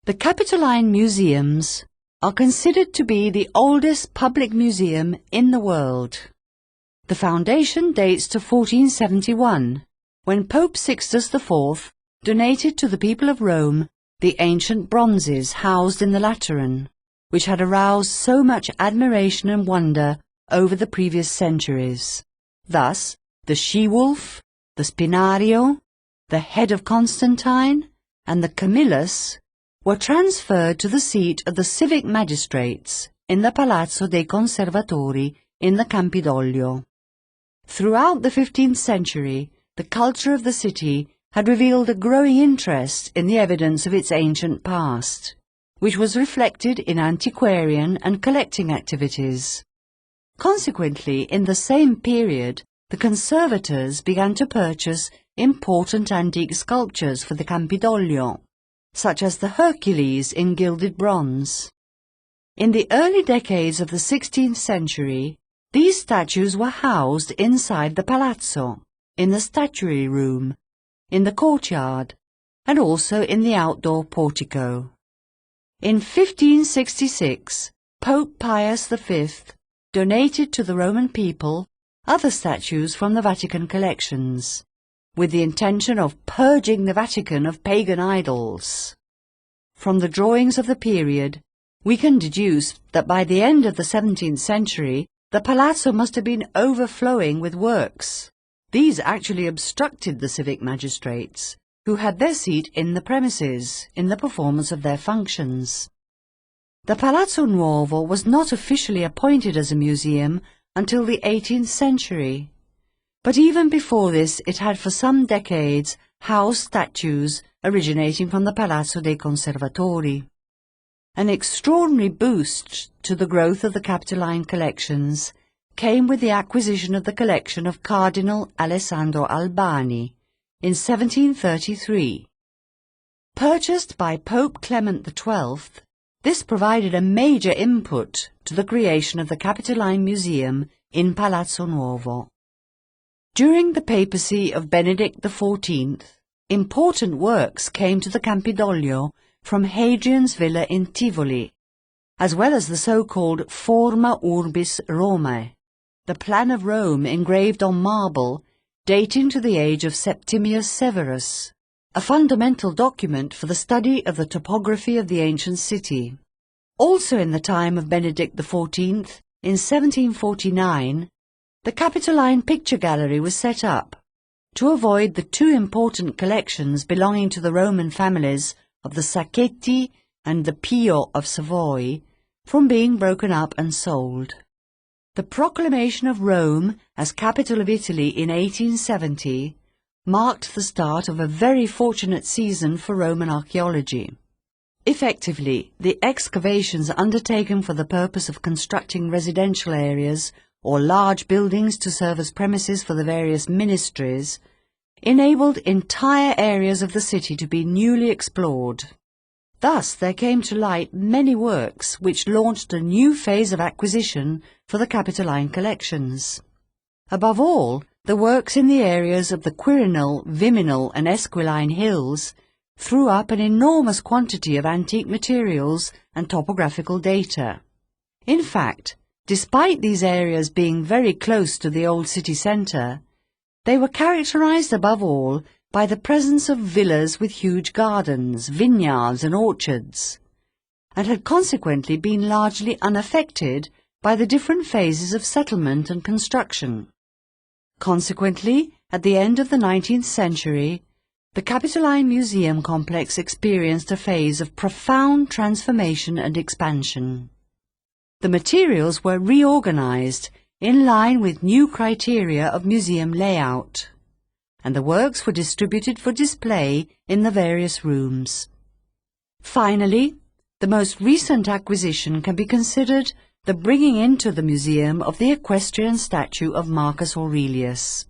The Capitoline museums are considered to be the oldest public museum in the world. The foundation dates to 1471, when Pope Sixtus IV donated to the people of Rome the ancient bronzes housed in the Lateran, which had aroused so much admiration and wonder over the previous centuries. Thus, the she-wolf, the spinario, the head of Constantine, and the Camillus were transferred to the seat of the civic magistrates in the Palazzo dei Conservatori in the Campidoglio. Throughout the 15th century, the culture of the city had revealed a growing interest in the evidence of its ancient past, which was reflected in antiquarian and collecting activities. Consequently, in the same period, the conservators began to purchase important antique sculptures for the Campidoglio, such as the Hercules in gilded bronze. In the early decades of the 16th century, these statues were housed inside the palazzo, in the statuary room, in the courtyard, and also in the outdoor portico. In 1566, Pope Pius V donated to the Roman people other statues from the Vatican collections, with the intention of purging the Vatican of pagan idols. From the drawings of the period, we can deduce that by the end of the 17th century, the palazzo must have been overflowing with works. These actually obstructed the civic magistrates, who had their seat in the premises, in the performance of their functions. The Palazzo Nuovo was not officially appointed as a museum until the 18th century, but even before this it had for some decades housed statues originating from the Palazzo dei Conservatori. An extraordinary boost to the growth of the Capitoline collections came with the acquisition of the collection of Cardinal Alessandro Albani in 1733. Purchased by Pope Clement XII, this provided a major input to the creation of the Capitoline Museum in Palazzo Nuovo. During the papacy of Benedict XIV, important works came to the Campidoglio from Hadrian's villa in Tivoli, as well as the so-called Forma Urbis Romae, the plan of Rome engraved on marble dating to the age of Septimius Severus, a fundamental document for the study of the topography of the ancient city. Also in the time of Benedict XIV, in 1749, the Capitoline Picture Gallery was set up to avoid the two important collections belonging to the Roman families of the Sacchetti and the Pio of Savoy from being broken up and sold. The proclamation of Rome as capital of Italy in 1870 marked the start of a very fortunate season for Roman archaeology. Effectively, the excavations undertaken for the purpose of constructing residential areas or large buildings to serve as premises for the various ministries enabled entire areas of the city to be newly explored. Thus there came to light many works which launched a new phase of acquisition for the Capitoline collections. Above all, the works in the areas of the Quirinal, Viminal and Esquiline hills threw up an enormous quantity of antique materials and topographical data. In fact, despite these areas being very close to the old city centre, they were characterized above all by the presence of villas with huge gardens, vineyards and orchards, and had consequently been largely unaffected by the different phases of settlement and construction. Consequently, at the end of the 19th century, the Capitoline Museum complex experienced a phase of profound transformation and expansion. The materials were reorganized in line with new criteria of museum layout, and the works were distributed for display in the various rooms. Finally, the most recent acquisition can be considered the bringing into the museum of the equestrian statue of Marcus Aurelius,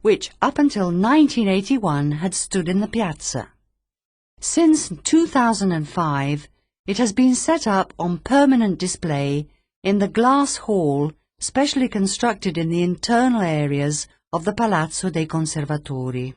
which up until 1981 had stood in the piazza. Since 2005, it has been set up on permanent display in the glass hall specially constructed in the internal areas of the Palazzo dei Conservatori.